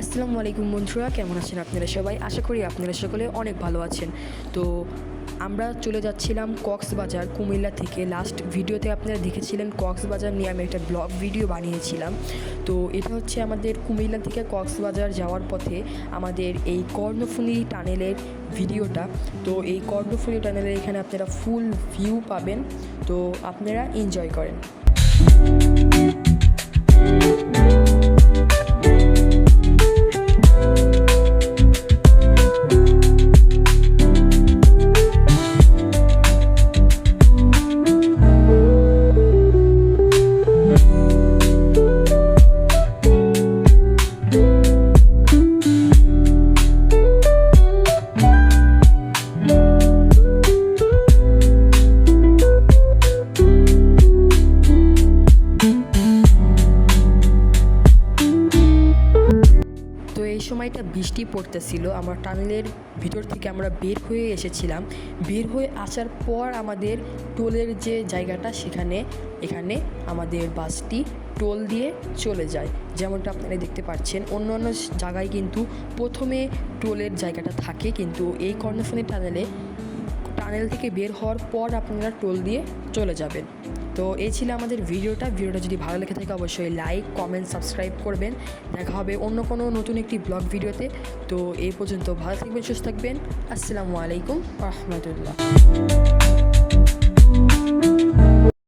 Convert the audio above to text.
আসসালামু আলাইকুম বন্ধুরা, কেমন আছেন আপনারা সবাই? আশা করি আপনারা সকলে অনেক ভালো আছেন। তো আমরা চলে যাচ্ছিলাম কক্সবাজার কুমিল্লা থেকে। লাস্ট ভিডিওতে আপনারা দেখেছিলেন কক্সবাজার নিয়ে আমি একটা ব্লগ ভিডিও বানিয়েছিলাম। তো এটা হচ্ছে আমাদের কুমিল্লা থেকে কক্সবাজার যাওয়ার পথে আমাদের এই কর্ণফুলী টানেলের ভিডিওটা। তো এই কর্ণফুলী টানেলের এখানে আপনারা ফুল ভিউ পাবেন, তো আপনারা এনজয় করেন। তো এই সময়টা বৃষ্টি পড়তেছিল। আমরা টানেলের ভিতর থেকে আমরা বের হয়ে এসেছিলাম। বের হয়ে আসার পর আমাদের টোলের যে জায়গাটা এখানে আমাদের বাসটি টোল দিয়ে চলে যায়। যেমনটা আপনারা দেখতে পাচ্ছেন, অন্য অন্য জায়গায় কিন্তু প্রথমে টোলের জায়গাটা থাকে, কিন্তু এই কর্ণফুলী টানেল থেকে বের হওয়ার পর আপনারা টোল দিয়ে চলে যাবেন। তো এই ছিল আমাদের ভিডিওটা যদি ভালো লেগে থাকে অবশ্যই লাইক, কমেন্ট, সাবস্ক্রাইব করবেন। দেখা হবে অন্য কোনো নতুন একটি ব্লগ ভিডিওতে। তো এই পর্যন্ত ভালো থাকবেন, সুস্থ থাকবেন। আসসালামু আলাইকুম ওয়া রাহমাতুল্লাহ।